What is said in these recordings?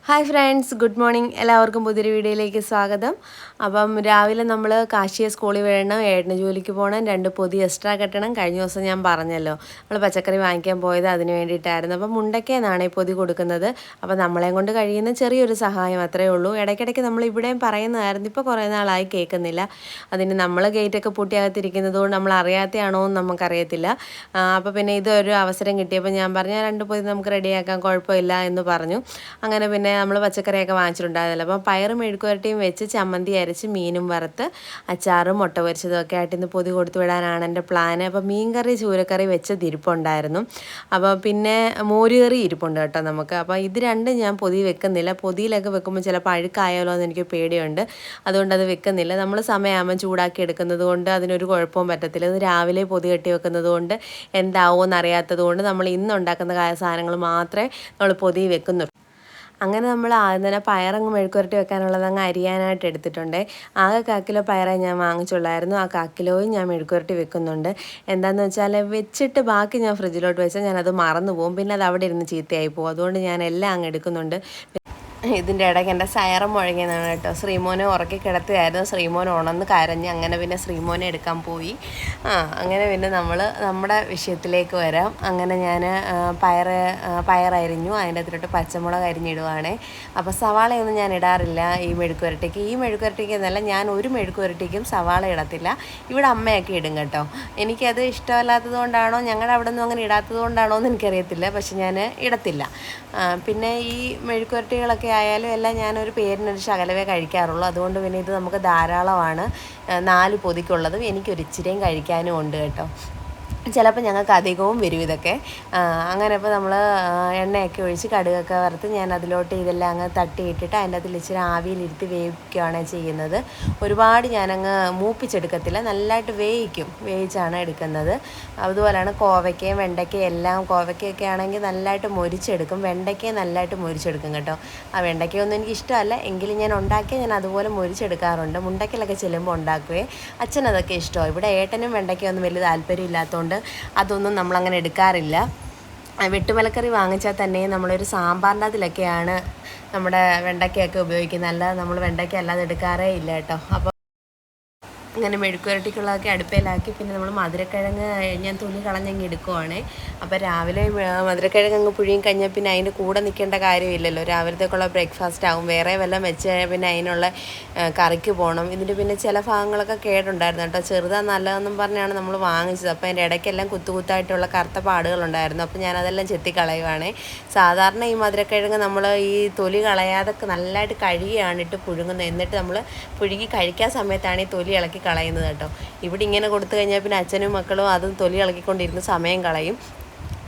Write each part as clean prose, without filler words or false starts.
Hi friends, good morning. എല്ലാവർക്കും പുതിയൊരു വീഡിയോയിലേക്ക് സ്വാഗതം. അപ്പം രാവിലെ നമ്മൾ കാശിയെ സ്കൂളിൽ വിടണം, ഏട്ടന് ജോലിക്ക് പോകണം, 2 പൊതി എക്സ്ട്രാ കെട്ടണം. കഴിഞ്ഞ ദിവസം ഞാൻ പറഞ്ഞല്ലോ, നമ്മൾ പച്ചക്കറി വാങ്ങിക്കാൻ പോയത് അതിന് വേണ്ടിയിട്ടായിരുന്നു. അപ്പം മുണ്ടക്കേന്നാണ് ഈ പൊതി കൊടുക്കുന്നത്. അപ്പോൾ നമ്മളെ കൊണ്ട് കഴിയുന്ന ചെറിയൊരു സഹായം അത്രയേ ഉള്ളൂ. ഇടയ്ക്കിടയ്ക്ക് നമ്മൾ ഇവിടെയും പറയുന്നതായിരുന്നു, ഇപ്പോൾ കുറേ നാളായി കേൾക്കുന്നില്ല. അതിന് നമ്മൾ ഗേറ്റൊക്കെ പൂട്ടിയകത്തിരിക്കുന്നത് കൊണ്ട് നമ്മൾ അറിയാത്തയാണോ എന്ന് നമുക്കറിയത്തില്ല. അപ്പോൾ പിന്നെ ഇതൊരു അവസരം കിട്ടിയപ്പോൾ ഞാൻ പറഞ്ഞു, 2 പൊതി നമുക്ക് റെഡിയാക്കാം, കുഴപ്പമില്ല എന്ന് പറഞ്ഞു. അങ്ങനെ പിന്നെ നമ്മൾ പച്ചക്കറിയൊക്കെ വാങ്ങിച്ചിട്ടുണ്ടായിരുന്നല്ലോ. അപ്പം പയറും മെഴുക്കുവരട്ടിയും വെച്ച് ചമ്മന്തി അരച്ച് മീനും വറുത്ത് അച്ചാറും മുട്ട പൊരിച്ചതും ഒക്കെ ആയിട്ട് ഇന്ന് പൊതി കൊടുത്തു വിടാനാണ് എൻ്റെ പ്ലാൻ. അപ്പോൾ മീൻകറി ചൂരക്കറി വെച്ചത് ഇരിപ്പുണ്ടായിരുന്നു. അപ്പോൾ പിന്നെ മോരുകറി ഇരിപ്പുണ്ട് കേട്ടോ നമുക്ക്. അപ്പോൾ ഇത് രണ്ടും ഞാൻ പൊതി വെക്കുന്നില്ല. പൊതിയിലൊക്കെ വെക്കുമ്പോൾ ചിലപ്പോൾ അഴുക്കായാലോ എന്ന് എനിക്ക് പേടിയുണ്ട്. അതുകൊണ്ട് അത് വെക്കുന്നില്ല. നമ്മൾ സമയമാകുമ്പോൾ ചൂടാക്കി എടുക്കുന്നത് കൊണ്ട് അതിനൊരു കുഴപ്പവും പറ്റത്തില്ല. ഇത് രാവിലെ പൊതി കെട്ടി വെക്കുന്നത് കൊണ്ട് എന്താവുമെന്ന് അറിയാത്തത് കൊണ്ട് നമ്മൾ ഇന്ന് ഉണ്ടാക്കുന്ന സാധനങ്ങൾ മാത്രമേ നമ്മൾ പൊതി വെക്കുന്നുള്ളൂ. അങ്ങനെ നമ്മൾ ആദ്യം തന്നെ പയറങ്ങ് മെഴുക്കുരട്ടി വെക്കാനുള്ളത് അങ്ങ് അരിയാനായിട്ട് എടുത്തിട്ടുണ്ട്. ആകെ 1/4 കിലോ പയറേ ഞാൻ വാങ്ങിച്ചുള്ളായിരുന്നു. ആ 1/4 കിലോയും ഞാൻ മെഴുക്കുരട്ടി വെക്കുന്നുണ്ട്. എന്താണെന്ന് വെച്ചാൽ വെച്ചിട്ട് ബാക്കി ഞാൻ ഫ്രിഡ്ജിലോട്ട് വെച്ചാൽ ഞാനത് മറന്നു പോകും. പിന്നെ അത് അവിടെ ഇരുന്ന് ചീത്തയായി പോകും. അതുകൊണ്ട് ഞാൻ എല്ലാം അങ്ങ് എടുക്കുന്നുണ്ട്. ഇതിൻ്റെ ഇടയ്ക്ക് എൻ്റെ സയറം മുഴങ്ങിയതാണ് കേട്ടോ. ശ്രീമോനെ ഉറക്കി കിടത്തുകയായിരുന്നു. ശ്രീമോൻ ഉണർന്ന് കരഞ്ഞ്. അങ്ങനെ പിന്നെ ശ്രീമോനെ എടുക്കാൻ പോയി. അങ്ങനെ പിന്നെ നമ്മൾ നമ്മുടെ വിഷയത്തിലേക്ക് വരാം. അങ്ങനെ ഞാൻ പയറരിഞ്ഞു. അതിൻ്റെ അകത്തിട്ട് പച്ചമുളക് അരിഞ്ഞിടുവാണേ. അപ്പോൾ സവാളയൊന്നും ഞാൻ ഇടാറില്ല ഈ മെഴുക്കുവരട്ടിക്ക്. ഈ മെഴുക്കുവരട്ടിക്ക് എന്നല്ല, ഞാൻ ഒരു മെഴുക്കുവരട്ടിക്കും സവാള ഇടത്തില്ല. ഇവിടെ അമ്മയൊക്കെ ഇടും കേട്ടോ. എനിക്കത് ഇഷ്ടമല്ലാത്തത് കൊണ്ടാണോ, ഞങ്ങളുടെ അവിടെ നിന്നും അങ്ങനെ ഇടാത്തത് കൊണ്ടാണോ എന്ന് എനിക്കറിയത്തില്ല. പക്ഷെ ഞാൻ ഇടത്തില്ല. പിന്നെ ഈ മെഴുക്കുവരട്ടികളൊക്കെ ആയാലും എല്ലാം ഞാനൊരു പേരിനൊരു ശകലവേ കഴിക്കാറുള്ളൂ. അതുകൊണ്ട് പിന്നെ ഇത് നമുക്ക് ധാരാളമാണ്. 4 പൊതിക്കുള്ളതും എനിക്കൊരു ഇച്ചിരിയും കഴിക്കാനും ഉണ്ട് കേട്ടോ. ചിലപ്പോൾ ഞങ്ങൾക്ക് അധികവും വരും ഇതൊക്കെ. അങ്ങനെ ഇപ്പോൾ നമ്മൾ എണ്ണയൊക്കെ ഒഴിച്ച് കടുകൊക്കെ വറുത്ത് ഞാൻ അതിലോട്ട് ഇതെല്ലാം അങ്ങ് തട്ടിയിട്ടിട്ട് അതിൻ്റെ അതിൽ ഇച്ചിരി ആവിയിലിരുത്തി വേവിക്കുകയാണ് ചെയ്യുന്നത്. ഒരുപാട് ഞാനങ്ങ് മൂപ്പിച്ചെടുക്കത്തില്ല, നല്ലതായിട്ട് വേവിച്ചാണ് എടുക്കുന്നത്. അതുപോലെയാണ് കോവയ്ക്കയും വെണ്ടയ്ക്കയും എല്ലാം. കോവയ്ക്കൊക്കെ ആണെങ്കിൽ നല്ലതായിട്ട് മൊരിച്ചെടുക്കും, വെണ്ടയ്ക്കയും നല്ലതായിട്ട് മൊരിച്ചെടുക്കും കേട്ടോ. ആ വെണ്ടയ്ക്കയൊന്നും എനിക്ക് ഇഷ്ടമല്ല, എങ്കിലും ഞാൻ ഉണ്ടാക്കിയാൽ ഞാൻ അതുപോലെ മൊരിച്ചെടുക്കാറുണ്ട്. മുണ്ടയ്ക്കലൊക്കെ ചെല്ലുമ്പോൾ ഉണ്ടാക്കുവേ. അച്ഛനതൊക്കെ ഇഷ്ടമാണ്. ഇവിടെ ഏട്ടനും വെണ്ടയ്ക്കൊന്നും വലിയ താല്പര്യം ഇല്ലാത്തതുകൊണ്ട് അതൊന്നും നമ്മളങ്ങനെ എടുക്കാറില്ല. വെട്ടുമലക്കറി വാങ്ങിച്ചാൽ തന്നെ നമ്മളൊരു സാമ്പാറിൻ്റെ അതിലൊക്കെയാണ് നമ്മുടെ വെണ്ടയ്ക്കയൊക്കെ ഉപയോഗിക്കുന്നത്. അല്ലാതെ നമ്മൾ വെണ്ടയ്ക്ക അല്ലാതെ എടുക്കാറേ ഇല്ല കേട്ടോ. അപ്പോൾ അങ്ങനെ മെഴുക്കുവരട്ടിക്കുള്ളതൊക്കെ അടുപ്പയിലാക്കി പിന്നെ നമ്മൾ മധുരക്കിഴങ്ങ് ഞാൻ തൊലി കളഞ്ഞങ്ങ് എടുക്കുവാണ്. അപ്പോൾ രാവിലെ മധുരക്കിഴങ്ങ് അങ്ങ് പുഴുങ്ങി കഴിഞ്ഞാൽ പിന്നെ അതിൻ്റെ കൂടെ നിൽക്കേണ്ട കാര്യമില്ലല്ലോ. രാവിലത്തേക്കുള്ള ബ്രേക്ക്ഫാസ്റ്റ് ആവും. വേറെ വല്ലതും വെച്ച് പിന്നെ അതിനുള്ള കറിക്ക് പോകണം. ഇതിൻ്റെ പിന്നെ ചില ഭാഗങ്ങളൊക്കെ കേടുണ്ടായിരുന്നു കേട്ടോ. ചെറുതാ നല്ലതെന്നും പറഞ്ഞാണ് നമ്മൾ വാങ്ങിച്ചത്. അപ്പോൾ അതിൻ്റെ ഇടയ്ക്കെല്ലാം കുത്തായിട്ടുള്ള കറുത്ത പാടുകളുണ്ടായിരുന്നു. അപ്പോൾ ഞാനതെല്ലാം ചെത്തിക്കളയുവാണ്. സാധാരണ ഈ മധുരക്കിഴങ്ങ് നമ്മൾ ഈ തൊലി കളയാതൊക്കെ നല്ലതായിട്ട് കഴുകിയാണ് ഇട്ട് പുഴുങ്ങുന്നത്. എന്നിട്ട് നമ്മൾ പുഴുങ്ങി കഴിക്കാൻ സമയത്താണ് ഈ തൊലി ഇളക്കി കളയുന്നത് കേട്ടോ. ഇവിടെ ഇങ്ങനെ കൊടുത്തു കഴിഞ്ഞാൽ പിന്നെ അച്ഛനും മക്കളും അതും തൊലി ഇളക്കിക്കൊണ്ടിരുന്ന് സമയം കളയും.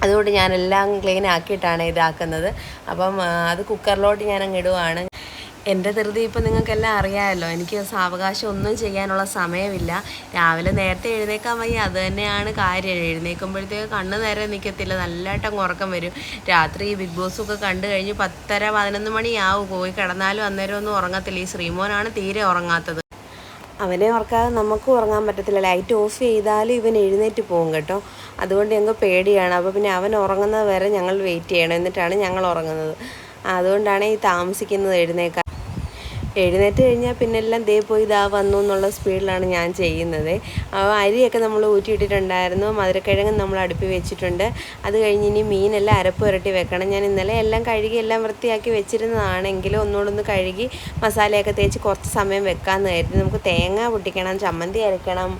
അതുകൊണ്ട് ഞാനെല്ലാം ക്ലീൻ ആക്കിയിട്ടാണ് ഇതാക്കുന്നത്. അപ്പം അത് കുക്കറിലോട്ട് ഞാൻ അങ്ങ് ഇടുവാണ്. എൻ്റെ ധൃതി ഇപ്പം നിങ്ങൾക്കെല്ലാം അറിയാമല്ലോ. എനിക്ക് സാവകാശം ഒന്നും ചെയ്യാനുള്ള സമയമില്ല. രാവിലെ നേരത്തെ എഴുന്നേക്കാൻ വയ്യ, അത് തന്നെയാണ് കാര്യം. എഴുന്നേൽക്കുമ്പോഴത്തേക്ക് കണ്ണ് നേരെ നിൽക്കത്തില്ല, നല്ലതായിട്ടങ്ങ് ഉറക്കം വരും. രാത്രി ഈ ബിഗ് ബോസൊക്കെ കണ്ടു കഴിഞ്ഞ് 10:30 11 മണിയാവും. പോയി കിടന്നാലും അന്നേരം ഒന്നും ഉറങ്ങത്തില്ല. ഈ ശ്രീമോനാണ് തീരെ ഉറങ്ങാത്തത്. അവനെ ഉറക്കാതെ നമുക്കും ഉറങ്ങാൻ പറ്റത്തില്ല. ലൈറ്റ് ഓഫ് ചെയ്താലും ഇവൻ എഴുന്നേറ്റ് പോകും കേട്ടോ. അതുകൊണ്ട് ഞങ്ങൾക്ക് പേടിയാണ്. അപ്പോൾ പിന്നെ അവൻ ഉറങ്ങുന്നത് വരെ ഞങ്ങൾ വെയിറ്റ് ചെയ്യണം, എന്നിട്ടാണ് ഞങ്ങൾ ഉറങ്ങുന്നത്. അതുകൊണ്ടാണ് ഈ താമസിക്കുന്നത് എഴുന്നേറ്റ് കഴിഞ്ഞാൽ പിന്നെ എല്ലാം പോയി വന്നു എന്നുള്ള സ്പീഡിലാണ് ഞാൻ ചെയ്യുന്നത്. അരിയൊക്കെ നമ്മൾ ഊറ്റിയിട്ടിട്ടുണ്ടായിരുന്നു. മധുരക്കിഴങ്ങ് നമ്മൾ അടുപ്പിൽ വെച്ചിട്ടുണ്ട്. അത് കഴിഞ്ഞ് ഇനി മീനെല്ലാം അരപ്പ് പുരട്ടി വെക്കണം. ഞാൻ ഇന്നലെ എല്ലാം കഴുകി എല്ലാം വൃത്തിയാക്കി വെച്ചിരുന്നതാണെങ്കിലും ഒന്നുകൂടെ കഴുകി മസാലയൊക്കെ തേച്ച് കുറച്ച് സമയം വെക്കാമെന്ന് കരുതി. നമുക്ക് തേങ്ങ പൊട്ടിക്കണം, ചമ്മന്തി അരയ്ക്കണം,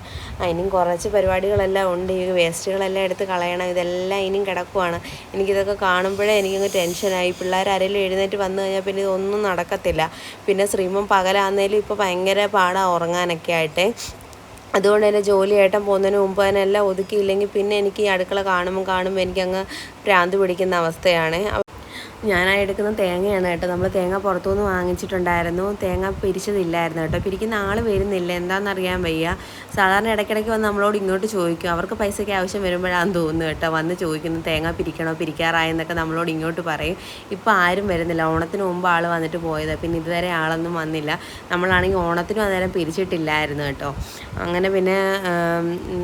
ഇനിയും കുറച്ച് പരിപാടികളെല്ലാം ഉണ്ട്. ഈ വേസ്റ്റുകളെല്ലാം എടുത്ത് കളയണം. ഇതെല്ലാം ഇനിയും കിടക്കുവാണ്. എനിക്കിതൊക്കെ കാണുമ്പോഴേ എനിക്കങ്ങ് ടെൻഷനായി. പിള്ളേരാരെങ്കിലും എഴുന്നേറ്റ് വന്നു കഴിഞ്ഞാൽ പിന്നെ ഇതൊന്നും നടക്കത്തില്ല. പിന്നെ ശ്രീമോൻ പകലാന്നേലും ഇപ്പോൾ ഭയങ്കര പാടാണ് ഉറങ്ങാനൊക്കെ ആയിട്ട്. അതുകൊണ്ട് തന്നെ ജോലിയായിട്ടും പോകുന്നതിന് മുമ്പ് തന്നെ എല്ലാം ഒതുക്കിയില്ലെങ്കിൽ പിന്നെ എനിക്ക് ഈ അടുക്കള കാണുമ്പോൾ എനിക്കങ്ങ് ഭ്രാന്ത് പിടിക്കുന്ന അവസ്ഥയാണ്. ഞാനായി എടുക്കുന്ന തേങ്ങയാണ് കേട്ടോ. നമ്മൾ തേങ്ങ പുറത്തുനിന്ന് വാങ്ങിച്ചിട്ടുണ്ടായിരുന്നു. തേങ്ങ പിരിച്ചതില്ലായിരുന്നു കേട്ടോ. പിരിക്കുന്ന ആൾ വരുന്നില്ല, എന്താണെന്നറിയാൻ വയ്യ. സാധാരണ ഇടയ്ക്കിടയ്ക്ക് വന്ന് നമ്മളോട് ഇങ്ങോട്ട് ചോദിക്കും. അവർക്ക് പൈസയ്ക്ക് ആവശ്യം വരുമ്പോഴാണെന്ന് തോന്നുന്നു കേട്ടോ വന്ന് ചോദിക്കുന്നു, തേങ്ങ പിരിക്കണോ, പിരിക്കാറായെന്നൊക്കെ നമ്മളോട് ഇങ്ങോട്ട് പറയും. ഇപ്പോൾ ആരും വരുന്നില്ല. ഓണത്തിന് മുമ്പ് ആൾ വന്നിട്ട് പോയത്, പിന്നെ ഇതുവരെ ആളൊന്നും വന്നില്ല. നമ്മളാണെങ്കിൽ ഓണത്തിനും അന്നേരം പിരിച്ചിട്ടില്ലായിരുന്നു കേട്ടോ. അങ്ങനെ പിന്നെ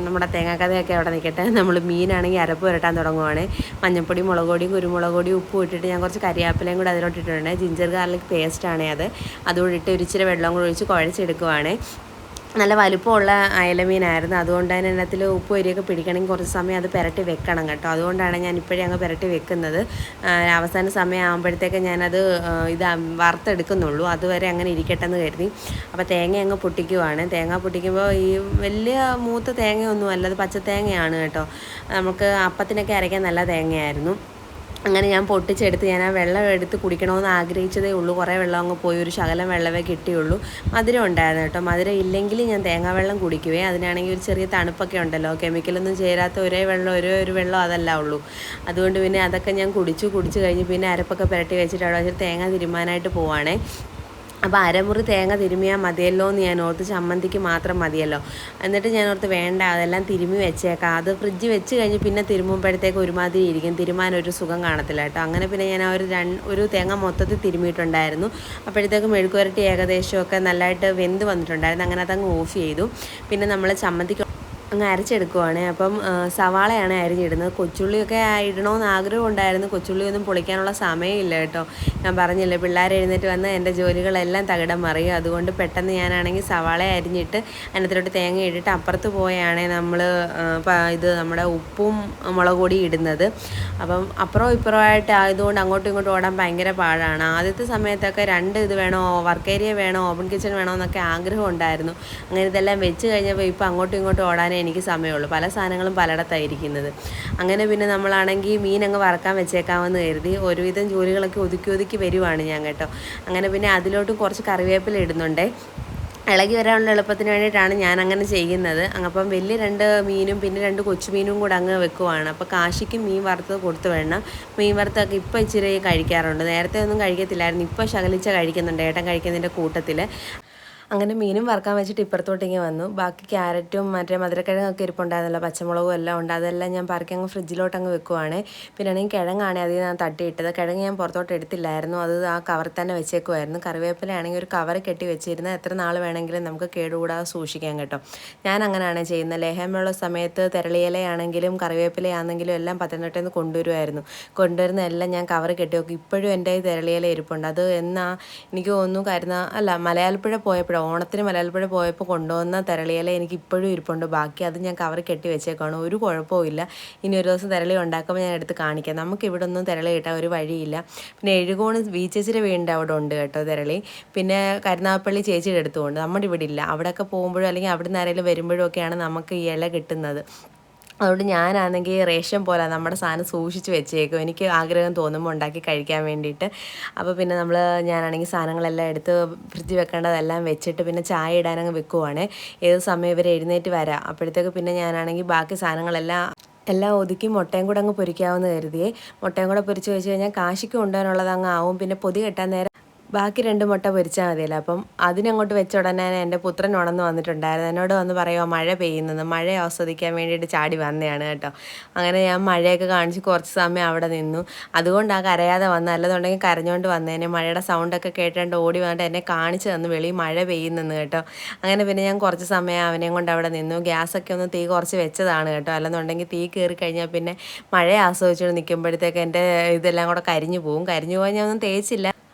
നമ്മുടെ തേങ്ങാക്കഥയൊക്കെ അവിടെ നിൽക്കട്ടെ. നമ്മൾ മീനാണെങ്കിൽ അരപ്പ് പുരട്ടാൻ തുടങ്ങുവാണ്. മഞ്ഞൾപ്പൊടി, മുളക് പൊടിയും കുരുമുളക് പൊടിയും ഉപ്പും ഇട്ടിട്ട് ഞാൻ കുറച്ച് കരിയാപ്പിലയും കൂടെ അതിലോട്ട് ഇട്ടിട്ടുണ്ട്. ജിഞ്ചർ ഗാർലിക് പേസ്റ്റാണ് അത്. അതുകൂടി ഇട്ട് ഒരിച്ചിരി വെള്ളം കൂടി ഒഴിച്ച് കുഴച്ചെടുക്കുവാണ്. നല്ല വലുപ്പമുള്ള അയലമീനായിരുന്നു. അതുകൊണ്ട് തന്നെ അതിനകത്തിൽ ഉപ്പ് വരിയൊക്കെ പിടിക്കണമെങ്കിൽ കുറച്ച് സമയം അത് പുരട്ടി വെക്കണം കേട്ടോ. അതുകൊണ്ടാണ് ഞാൻ ഇപ്പോഴേ അങ്ങ് പുരട്ടി വെക്കുന്നത്. അവസാന സമയം ആകുമ്പോഴത്തേക്ക് ഞാനത് ഇത് വറുത്തെടുക്കുന്നുള്ളൂ. അതുവരെ അങ്ങനെ ഇരിക്കട്ടെ എന്ന് കരുതി. അപ്പോൾ തേങ്ങ അങ്ങ് പൊട്ടിക്കുവാണ്. തേങ്ങ പൊട്ടിക്കുമ്പോൾ ഈ വലിയ മൂത്ത തേങ്ങയൊന്നും അല്ല, അത് പച്ച തേങ്ങയാണ് കേട്ടോ. നമുക്ക് അപ്പത്തിനൊക്കെ അരയ്ക്കാൻ നല്ല തേങ്ങയായിരുന്നു. അങ്ങനെ ഞാൻ പൊട്ടിച്ചെടുത്ത് ഞാൻ ആ വെള്ളം എടുത്ത് കുടിക്കണമെന്ന് ആഗ്രഹിച്ചതേ ഉള്ളൂ. കുറേ വെള്ളം അങ്ങ് പോയി, ഒരു ശകലം വെള്ളമേ കിട്ടിയുള്ളൂ. മധുരം ഉണ്ടായിരുന്നു കേട്ടോ. മധുരം ഇല്ലെങ്കിൽ ഞാൻ തേങ്ങാവെള്ളം കുടിക്കുവേ. അതിനാണെങ്കിൽ ഒരു ചെറിയ തണുപ്പൊക്കെ ഉണ്ടല്ലോ, കെമിക്കലൊന്നും ചേരാത്ത ഒരേ ഒരു വെള്ളം അതല്ല ഉള്ളൂ. അതുകൊണ്ട് പിന്നെ അതൊക്കെ ഞാൻ കുടിച്ച് കഴിഞ്ഞ് പിന്നെ അരപ്പൊക്കെ പുരട്ടി വെച്ചിട്ട് അവിടെ വെച്ചിട്ട് തേങ്ങ തിരുമാനായിട്ട് പോവാണേ. അപ്പോൾ അരമുറി തേങ്ങ തിരുമിയാൽ മതിയല്ലോ എന്ന് ഞാൻ ഓർത്ത്, ചമ്മന്തിക്ക് മാത്രം മതിയല്ലോ. എന്നിട്ട് ഞാൻ ഓർത്ത് വേണ്ട, അതെല്ലാം തിരുമി വെച്ചേക്കാം. അത് ഫ്രിഡ്ജ് വെച്ച് കഴിഞ്ഞ് പിന്നെ തിരുമുമ്പോഴത്തേക്ക് ഒരുമാതിരി ഇരിക്കും, തിരുമാനൊരു സുഖം കാണത്തില്ല കേട്ടോ. അങ്ങനെ പിന്നെ ഞാൻ ഒരു തേങ്ങ മൊത്തത്തിൽ തിരുമിയിട്ടുണ്ടായിരുന്നു. അപ്പോഴത്തേക്ക് മെഴുക്കുവരട്ടി ഏകദേശമൊക്കെ നല്ലതായിട്ട് വെന്ത് വന്നിട്ടുണ്ടായിരുന്നു. അങ്ങനെ അതങ്ങ് ഓഫ് ചെയ്തു. പിന്നെ നമ്മൾ ചമ്മന്തിക്ക് അങ്ങ് അരച്ചെടുക്കുവാണ്. അപ്പം സവാളയാണ് അരിഞ്ഞിടുന്നത്. കൊച്ചുള്ളിയൊക്കെ ഇടണമെന്ന് ആഗ്രഹം ഉണ്ടായിരുന്നു. കൊച്ചുള്ളിയൊന്നും പൊളിക്കാനുള്ള സമയമില്ല കേട്ടോ. ഞാൻ പറഞ്ഞില്ലേ, പിള്ളേർ എഴുന്നേറ്റ് വന്ന് എൻ്റെ ജോലികളെല്ലാം തകിടം മറിയും. അതുകൊണ്ട് പെട്ടെന്ന് ഞാനാണെങ്കിൽ സവാള അരിഞ്ഞിട്ട് അതിനകത്തോട്ട് തേങ്ങ ഇട്ടിട്ട് അപ്പുറത്ത് പോയാണ് നമ്മൾ നമ്മുടെ ഉപ്പും മുളക് പൊടി ഇടുന്നത്. അപ്പം അപ്പുറവും ഇപ്പുറമായിട്ട് ആയതുകൊണ്ട് അങ്ങോട്ടും ഇങ്ങോട്ടും ഓടാൻ ഭയങ്കര പാടാണ്. ആദ്യത്തെ സമയത്തൊക്കെ ഇത് വേണോ, വർക്ക് ഏരിയ വേണോ, ഓപ്പൺ കിച്ചൺ വേണോ എന്നൊക്കെ ആഗ്രഹം ഉണ്ടായിരുന്നു. അങ്ങനെ ഇതെല്ലാം വെച്ച് കഴിഞ്ഞപ്പോൾ ഇപ്പോൾ അങ്ങോട്ടും ഇങ്ങോട്ടും ഓടാനേ എനിക്ക് സമയമുള്ളൂ. പല സാധനങ്ങളും പലയിടത്തായിരിക്കുന്നത്. അങ്ങനെ പിന്നെ നമ്മളാണെങ്കിൽ മീൻ അങ്ങ് വറക്കാൻ വെച്ചേക്കാമെന്ന് കരുതി ഒരുവിധം ജോലികളൊക്കെ ഒതുക്കി വരുവാണ് ഞാൻ കേട്ടോ. അങ്ങനെ പിന്നെ അതിലോട്ട് കുറച്ച് കറിവേപ്പില ഇടുന്നുണ്ടേ. ഇളകി വരാനുള്ള എളുപ്പത്തിന് വേണ്ടിയിട്ടാണ് ഞാൻ അങ്ങനെ ചെയ്യുന്നത്. അപ്പം വലിയ 2 മീനും പിന്നെ 2 കൊച്ചുമീനും കൂടെ അങ്ങ് വെക്കുവാണ്. അപ്പോൾ കാശിക്ക് മീൻ വറുത്തത് കൊടുത്ത് വേണം. മീൻ വറുത്തൊക്കെ ഇപ്പോൾ ഇച്ചിരി കഴിക്കാറുണ്ട്. നേരത്തെ ഒന്നും കഴിക്കത്തില്ലായിരുന്നു. ഇപ്പോൾ ശകലിച്ച കഴിക്കുന്നുണ്ട്, ഏട്ടൻ കഴിക്കുന്നതിൻ്റെ കൂട്ടത്തിൽ. അങ്ങനെ മീനും വറുക്കാൻ വെച്ചിട്ട് ഇപ്പുറത്തോട്ടിങ്ങനെ വന്നു. ബാക്കി ക്യാരറ്റും മറ്റേ മധുരക്കിഴങ്ങൊക്കെ ഇരിപ്പുണ്ടായിരുന്നല്ലോ, പച്ചമുളകും എല്ലാം ഉണ്ട്. അതെല്ലാം ഞാൻ പറക്കി അങ്ങ് ഫ്രിഡ്ജിലോട്ടങ്ങ് വെക്കുവാണ്. പിന്നെ ആണെങ്കിൽ കിഴങ്ങാണ് അതിൽ ഞാൻ തട്ടിയിട്ടത്. കിഴങ്ങ് ഞാൻ പുറത്തോട്ട് എടുത്തില്ലായിരുന്നു, അത് ആ കവറിൽ തന്നെ വെച്ചേക്കുമായിരുന്നു. കറിവേപ്പിലയാണെങ്കിൽ ഒരു കവർ കെട്ടി വെച്ചിരുന്നത് എത്ര നാൾ വേണമെങ്കിലും നമുക്ക് കേടുകൂടാതെ സൂക്ഷിക്കാം കേട്ടോ. ഞാൻ അങ്ങനെയാണ് ചെയ്യുന്നത്. ലേഹ്യമുള്ള സമയത്ത് തെരളിയിലയാണെങ്കിലും കറിവേപ്പിലയാണെങ്കിലും എല്ലാം പത്തനംതിട്ടയിൽ നിന്ന് കൊണ്ടുവരുന്ന എല്ലാം ഞാൻ കവർ കെട്ടി വെക്കും. ഇപ്പോഴും എൻ്റെ തെരളിയില ഇരിപ്പുണ്ട്. അത് എനിക്ക് തോന്നുന്നു മലയാളപ്പുഴ പോയപ്പോഴാണ്, ഓണത്തിന് മലയാളപ്പുഴ പോയപ്പോൾ കൊണ്ടുവന്ന തെരളിയില എനിക്ക് ഇപ്പോഴും ഇരിപ്പുണ്ട്. ബാക്കി അത് ഞാൻ കവർ കെട്ടി വെച്ചേക്കാണ്. ഒരു കുഴപ്പമില്ല. ഇനി ഒരു ദിവസം തെരളി ഉണ്ടാക്കുമ്പോൾ ഞാൻ എടുത്ത് കാണിക്കാം. നമുക്ക് ഇവിടെ ഒന്നും തെരളി കിട്ടാൻ ഒരു വഴിയില്ല. പിന്നെ എഴുകോണ് ബീച്ചേച്ചിയുടെ വീടിൻ്റെ അവിടെ ഉണ്ട് കേട്ടോ തെരളി. പിന്നെ കരുനാഗപ്പള്ളി ചേച്ചിയുടെ അടുത്തുമുണ്ട്. നമ്മുടെ ഇവിടെ ഇല്ല. അവിടെയൊക്കെ പോകുമ്പോഴും അല്ലെങ്കിൽ അവിടെ നിന്ന് ആരെങ്കിലും വരുമ്പോഴും ഒക്കെയാണ് നമുക്ക് ഈ ഇല കിട്ടുന്നത്. അതുകൊണ്ട് ഞാനാണെങ്കിൽ റേഷൻ പോലെ നമ്മുടെ സാധനം സൂക്ഷിച്ച് വെച്ചേക്കും, എനിക്ക് ആഗ്രഹം തോന്നുമ്പോൾ ഉണ്ടാക്കി കഴിക്കാൻ വേണ്ടിയിട്ട്. അപ്പോൾ പിന്നെ ഞാനാണെങ്കിൽ സാധനങ്ങളെല്ലാം എടുത്ത് ഫ്രിഡ്ജ് വെക്കേണ്ടതെല്ലാം വെച്ചിട്ട് പിന്നെ ചായ ഇടാനങ്ങ് വെക്കുവാണ്. ഏത് സമയം ഇവർ എഴുന്നേറ്റ് വരാം. അപ്പോഴത്തേക്ക് പിന്നെ ഞാനാണെങ്കിൽ ബാക്കി സാധനങ്ങളെല്ലാം ഒതുക്കി മുട്ടയും കൂടെ അങ്ങ് പൊരിക്കാമെന്ന് കരുതിയേ. മുട്ടയും കൂടെ പൊരിച്ച് വെച്ച് കഴിഞ്ഞാൽ കാശിക്ക് കൊണ്ടുവരാനുള്ളത് അങ്ങ് ആവും. പിന്നെ പൊതി കെട്ടാൻ നേരം ബാക്കി 2 മുട്ട പൊരിച്ചാൽ മതിയല്ലോ. അപ്പം അതിനങ്ങോട്ട് വെച്ച ഉടനെ എൻ്റെ പുത്രൻ ഉണർന്ന് വന്നിട്ടുണ്ടായിരുന്നു. എന്നോട് വന്ന് പറയുമോ മഴ പെയ്യുന്നത്, മഴ ആസ്വദിക്കാൻ വേണ്ടിയിട്ട് ചാടി വന്നതാണ് കേട്ടോ. അങ്ങനെ ഞാൻ മഴയൊക്കെ കാണിച്ച് കുറച്ച് സമയം അവിടെ നിന്നു. അതുകൊണ്ട് കരയാതെ വന്ന, അല്ലെന്നുണ്ടെങ്കിൽ കരഞ്ഞുകൊണ്ട് വന്നേനെ. മഴയുടെ സൗണ്ടൊക്കെ കേട്ടുകൊണ്ട് ഓടി വന്നിട്ട് എന്നെ കാണിച്ച് തന്നു വെളിയിൽ മഴ പെയ്യുന്നെന്ന് കേട്ടോ. അങ്ങനെ പിന്നെ ഞാൻ കുറച്ച് സമയം അവനെയും കൊണ്ട് അവിടെ നിന്നു. ഗ്യാസൊക്കെ ഒന്ന് തീ കുറച്ച് വെച്ചതാണ് കേട്ടോ. അല്ലെന്നുണ്ടെങ്കിൽ തീ കയറി കഴിഞ്ഞാൽ പിന്നെ മഴ ആസ്വദിച്ചുകൊണ്ട് നിൽക്കുമ്പോഴത്തേക്ക് എൻ്റെ ഇതെല്ലാം കൂടെ കരിഞ്ഞു പോകാൻ ഞാൻ ഒന്നും തേച്ചില്ല.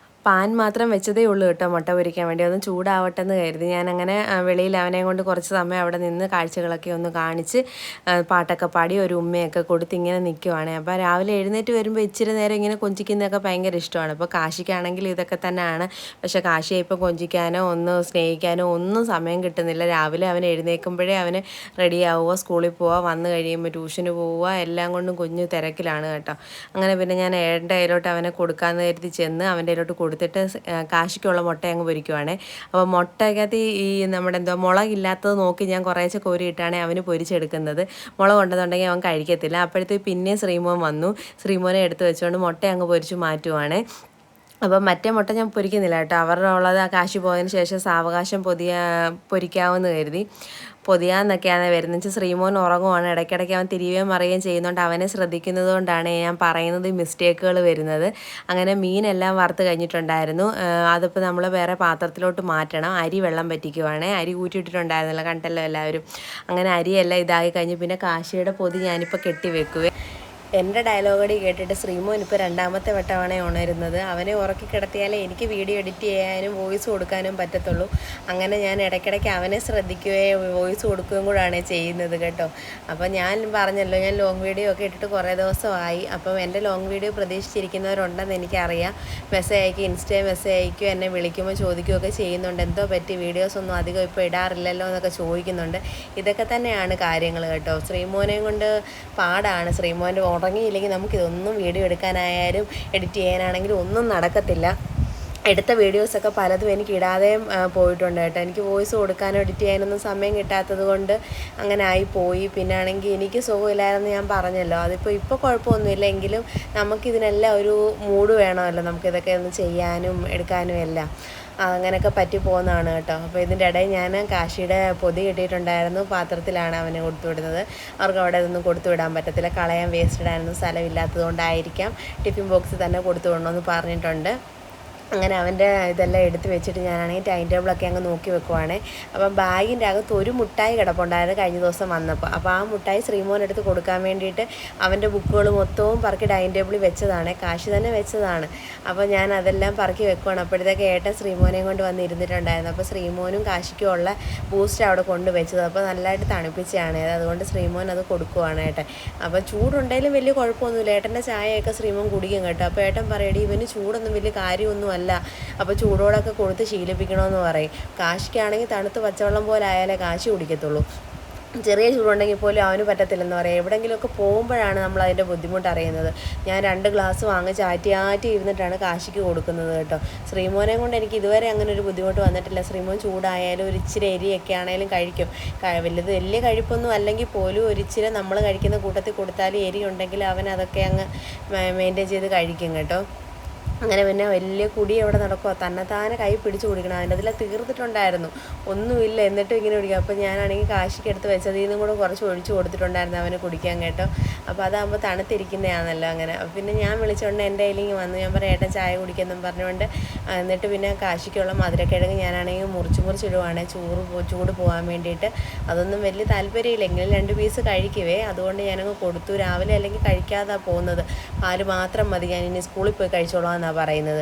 പാൻ മാത്രം വെച്ചതേ ഉള്ളൂ കേട്ടോ മുട്ട പൊരിക്കാൻ വേണ്ടി. ഒന്ന് ചൂടാവട്ടെ എന്ന് കരുതി ഞാനങ്ങനെ വെളിയിൽ അവനെയും കൊണ്ട് കുറച്ച് സമയം അവിടെ നിന്ന് കാഴ്ചകളൊക്കെ ഒന്ന് കാണിച്ച് പാട്ടൊക്കെ പാടി ഒരു ഉമ്മയൊക്കെ കൊടുത്ത് ഇങ്ങനെ നിൽക്കുവാണ്. അപ്പോൾ രാവിലെ എഴുന്നേറ്റ് വരുമ്പോൾ ഇച്ചിരി നേരം ഇങ്ങനെ കൊഞ്ചിക്കുന്നതൊക്കെ ഭയങ്കര ഇഷ്ടമാണ്. അപ്പോൾ കാശിക്കാണെങ്കിൽ ഇതൊക്കെ തന്നെയാണ്. പക്ഷേ കാശിയെ ഇപ്പോൾ കൊഞ്ചിക്കാനോ ഒന്ന് സ്നേഹിക്കാനോ ഒന്നും സമയം കിട്ടുന്നില്ല. രാവിലെ അവൻ എഴുന്നേൽക്കുമ്പോഴേ അവന് റെഡി ആവുക, സ്കൂളിൽ പോവുക, വന്നു കഴിയുമ്പോൾ ട്യൂഷന് പോവുക, എല്ലാം കൊണ്ടും കുഞ്ഞു തിരക്കിലാണ് കേട്ടോ. അങ്ങനെ പിന്നെ ഞാൻ ഏട്ടൻ്റെ കയ്യിലോട്ട് അവനെ കൊടുക്കാമെന്ന് കരുതി ചെന്ന് അവൻ്റെ കയ്യിലോട്ട് കൊടുത്തിട്ട് കാശിക്കുള്ള മുട്ട അങ്ങ് പൊരിക്കുവാണേ. അപ്പോൾ മുട്ടയ്ക്കകത്ത് നമ്മുടെ മുളകില്ലാത്തത് നോക്കി ഞാൻ കുറേശ്ശെ കോരിയിട്ടാണ് അവന് പൊരിച്ചെടുക്കുന്നത്. മുളക് ഉണ്ടെന്നുണ്ടെങ്കിൽ അവൻ കഴിക്കത്തില്ല. അപ്പോഴത്തേക്ക് പിന്നെയും ശ്രീമോൻ വന്നു. ശ്രീമോനെ എടുത്ത് വെച്ചുകൊണ്ട് മുട്ട അങ്ങ് പൊരിച്ച് മാറ്റുവാണേ. അപ്പം മറ്റേ മുട്ട ഞാൻ പൊരിക്കുന്നില്ല കേട്ടോ. അവരുടെ ഉള്ളത് കാശി പോയതിന് ശേഷം സാവകാശം പൊരിക്കാമെന്ന് കരുതി. പൊതിയാന്നൊക്കെയാണ് വരുന്നത് വെച്ചാൽ ശ്രീമോൻ ഉറങ്ങുവാണ്. ഇടയ്ക്കിടയ്ക്ക് അവൻ തിരിയുകയും മറിയുകയും ചെയ്യുന്നതുകൊണ്ട് അവനെ ശ്രദ്ധിക്കുന്നത് കൊണ്ടാണ് ഞാൻ പറയുന്നത് മിസ്റ്റേക്കുകൾ വരുന്നത്. അങ്ങനെ മീനെല്ലാം വറുത്ത് കഴിഞ്ഞിട്ടുണ്ടായിരുന്നു. അതിപ്പോൾ നമ്മൾ വേറെ പാത്രത്തിലോട്ട് മാറ്റണം. അരി വെള്ളം പറ്റിക്കുവാണേ. അരി ഊറ്റിയിട്ടിട്ടുണ്ടായിരുന്നല്ലോ, കണ്ടല്ലോ എല്ലാവരും. അങ്ങനെ അരിയെല്ലാം ഇതായി കഴിഞ്ഞ് പിന്നെ കാശിയുടെ പൊതി ഞാനിപ്പോൾ കെട്ടി വെക്കുവേ. എൻ്റെ ഡയലോഗടി കേട്ടിട്ട് ശ്രീമോൻ ഇപ്പോൾ രണ്ടാമത്തെ വട്ടമാണ് ഉണരുന്നത്. അവനെ ഉറക്കി കിടത്തിയാലേ എനിക്ക് വീഡിയോ എഡിറ്റ് ചെയ്യാനും വോയിസ് കൊടുക്കാനും പറ്റത്തുള്ളൂ. അങ്ങനെ ഞാൻ ഇടയ്ക്കിടയ്ക്ക് അവനെ ശ്രദ്ധിക്കുകയും വോയിസ് കൊടുക്കുകയും കൂടാണ് ചെയ്യുന്നത് കേട്ടോ. അപ്പോൾ ഞാൻ പറഞ്ഞല്ലോ, ഞാൻ ലോങ് വീഡിയോ ഒക്കെ ഇട്ടിട്ട് കുറേ ദിവസമായി. അപ്പം എൻ്റെ ലോങ് വീഡിയോ പ്രതീക്ഷിച്ചിരിക്കുന്നവരുണ്ടെന്ന് എനിക്കറിയാം. മെസ്സേജ് അയക്കും, ഇൻസ്റ്റയിൽ മെസ്സേജ് അയക്കും, എന്നെ വിളിക്കുമ്പോൾ ചോദിക്കുകയൊക്കെ ചെയ്യുന്നുണ്ട്. എന്തോ പറ്റി വീഡിയോസൊന്നും അധികം ഇപ്പോൾ ഇടാറില്ലല്ലോ എന്നൊക്കെ ചോദിക്കുന്നുണ്ട്. ഇതൊക്കെ തന്നെയാണ് കാര്യങ്ങൾ കേട്ടോ. ശ്രീമോനെയും കൊണ്ട് പാടാണ്. ശ്രീമോൻ്റെ ഉറങ്ങിയില്ലെങ്കിൽ നമുക്കിതൊന്നും വീഡിയോ എടുക്കാനായാലും എഡിറ്റ് ചെയ്യാനാണെങ്കിലും ഒന്നും നടക്കത്തില്ല. എടുത്ത വീഡിയോസൊക്കെ പലതും എനിക്ക് ഇടാതെയും പോയിട്ടുണ്ട് കേട്ടോ. എനിക്ക് വോയിസ് കൊടുക്കാനോ എഡിറ്റ് ചെയ്യാനൊന്നും സമയം കിട്ടാത്തത് കൊണ്ട് അങ്ങനെ ആയിപ്പോയി. പിന്നെ ആണെങ്കിൽ എനിക്ക് സുഖമില്ലായിരുന്നു, ഞാൻ പറഞ്ഞല്ലോ. ഇപ്പോൾ കുഴപ്പമൊന്നുമില്ല. എങ്കിലും നമുക്കിതിനെല്ലാം ഒരു മൂഡ് വേണമല്ലോ, നമുക്കിതൊക്കെ ഒന്ന് ചെയ്യാനും എടുക്കാനും എല്ലാം. അങ്ങനെയൊക്കെ പറ്റി പോകുന്നതാണ് കേട്ടോ. അപ്പോൾ ഇതിൻ്റെ ഇടയിൽ ഞാൻ കാശിയുടെ പൊതി കിട്ടിയിട്ടുണ്ടായിരുന്നു. പാത്രത്തിലാണ് അവന് കൊടുത്തു വിടുന്നത്. അവർക്ക് അവിടെ ഇതൊന്നും കൊടുത്തു വിടാൻ പറ്റത്തില്ല, കളയാൻ വേസ്റ്റ് ഇടാനൊന്നും സ്ഥലമില്ലാത്തത് കൊണ്ടായിരിക്കാം. ടിഫിൻ ബോക്സിൽ തന്നെ കൊടുത്തു വിടണമെന്ന് പറഞ്ഞിട്ടുണ്ട്. അങ്ങനെ അവൻ്റെ ഇതെല്ലാം എടുത്ത് വെച്ചിട്ട് ഞാനാണെങ്കിൽ ടൈം ടേബിളൊക്കെ അങ്ങ് നോക്കി വെക്കുവാണേ. അപ്പം ബാഗിൻ്റെ അകത്ത് ഒരു മുട്ടായി കിടപ്പുണ്ടായിരുന്നു കഴിഞ്ഞ ദിവസം വന്നപ്പോൾ. അപ്പോൾ ആ മുട്ടായി ശ്രീമോനെടുത്ത് കൊടുക്കാൻ വേണ്ടിയിട്ട് അവൻ്റെ ബുക്കുകൾ മൊത്തവും പറക്കി ടൈം ടേബിളിൽ വെച്ചതാണ്. കാശി തന്നെ വെച്ചതാണ്. അപ്പോൾ ഞാൻ അതെല്ലാം പറക്കി വെക്കുവാണ്. അപ്പോഴത്തേക്ക് ഏട്ടൻ ശ്രീമോനെയും കൊണ്ട് വന്ന് ഇരുന്നിട്ടുണ്ടായിരുന്നു. അപ്പോൾ ശ്രീമോനും കാശിക്കും ഉള്ള ബൂസ്റ്റ് അവിടെ കൊണ്ട് വെച്ചത്. അപ്പോൾ നല്ലതായിട്ട് തണുപ്പിച്ചാണ്. അതുകൊണ്ട് ശ്രീമോൻ അത് കൊടുക്കുവാണ് ഏട്ടൻ. അപ്പോൾ ചൂടുണ്ടെങ്കിലും വലിയ കുഴപ്പമൊന്നുമില്ല. ഏട്ടൻ്റെ ചായയൊക്കെ ശ്രീമോൻ കുടിക്കും കേട്ടോ. അപ്പോൾ ഏട്ടൻ പറയടി, ഇവന് ചൂടൊന്നും വലിയ കാര്യമൊന്നും അല്ല, അപ്പോൾ ചൂടോടൊക്കെ കൊടുത്ത് ശീലിപ്പിക്കണമെന്ന് പറയും. കാശിക്കാണെങ്കിൽ തണുത്ത് പച്ചവെള്ളം പോലെ ആയാലേ കാശി കുടിക്കത്തുള്ളൂ. ചെറിയ ചൂടുണ്ടെങ്കിൽ പോലും അവന് പറ്റത്തില്ലെന്ന് പറയാം. എവിടെയെങ്കിലുമൊക്കെ പോകുമ്പോഴാണ് നമ്മൾ അതിൻ്റെ ബുദ്ധിമുട്ട് അറിയുന്നത്. ഞാൻ 2 ഗ്ലാസ് വാങ്ങിച്ച് ആറ്റി ഇരുന്നിട്ടാണ് കാശിക്ക് കൊടുക്കുന്നത് കേട്ടോ. ശ്രീമോനെ കൊണ്ട് എനിക്ക് ഇതുവരെ അങ്ങനെ ഒരു ബുദ്ധിമുട്ട് വന്നിട്ടില്ല. ശ്രീമോൻ ചൂടായാലും ഒരു ഇച്ചിരി എരിയൊക്കെ ആണെങ്കിലും കഴിക്കും. വലിയ കഴിപ്പൊന്നും അല്ലെങ്കിൽ പോലും ഒരു ഇച്ചിരി നമ്മൾ കഴിക്കുന്ന കൂട്ടത്തിൽ കൊടുത്താലും എരി ഉണ്ടെങ്കിൽ അവൻ അതൊക്കെ അങ്ങ് മെയിൻറ്റെയിൻ ചെയ്ത് കഴിക്കും കേട്ടോ. അങ്ങനെ പിന്നെ വലിയ കുടി എവിടെ നടക്കുക, തന്നെത്താനെ കൈ പിടിച്ച് കുടിക്കണം. അതിൻ്റെ അതിൽ തീർത്തിട്ടുണ്ടായിരുന്നു, ഒന്നുമില്ല, എന്നിട്ടും ഇങ്ങനെ കുടിക്കുക. അപ്പോൾ ഞാനാണെങ്കിൽ കാശിക്ക് എടുത്ത് വെച്ചതിൽ നിന്നും കൂടെ കുറച്ച് ഒഴിച്ച് കൊടുത്തിട്ടുണ്ടായിരുന്നു അവന് കുടിക്കാൻ കേട്ടോ. അപ്പോൾ അതാകുമ്പോൾ തണുത്തിരിക്കുന്നതാണല്ലോ. അങ്ങനെ പിന്നെ ഞാൻ വിളിച്ചുകൊണ്ട് എൻ്റെ കയ്യിലേക്ക് വന്നു. ഞാൻ പറയാം ഏട്ടൻ ചായ കുടിക്കുമെന്നും പറഞ്ഞുകൊണ്ട്. എന്നിട്ട് പിന്നെ കാശിക്കുള്ള മധുരക്കിഴങ്ങ് ഞാനാണെങ്കിൽ മുറിച്ചിടുവാണ് ചൂട് പോകാൻ വേണ്ടിയിട്ട്. അതൊന്നും വലിയ താല്പര്യമില്ല, എങ്കിലും 2 പീസ് കഴിക്കുവേ. അതുകൊണ്ട് ഞാനങ്ങ് കൊടുത്തു. രാവിലെ അല്ലെങ്കിൽ കഴിക്കാതെ പോകുന്നത്, പാല് മാത്രം മതി, ഞാൻ ഇനി സ്കൂളിൽ പോയി കഴിച്ചോളാം പറയുന്നത്.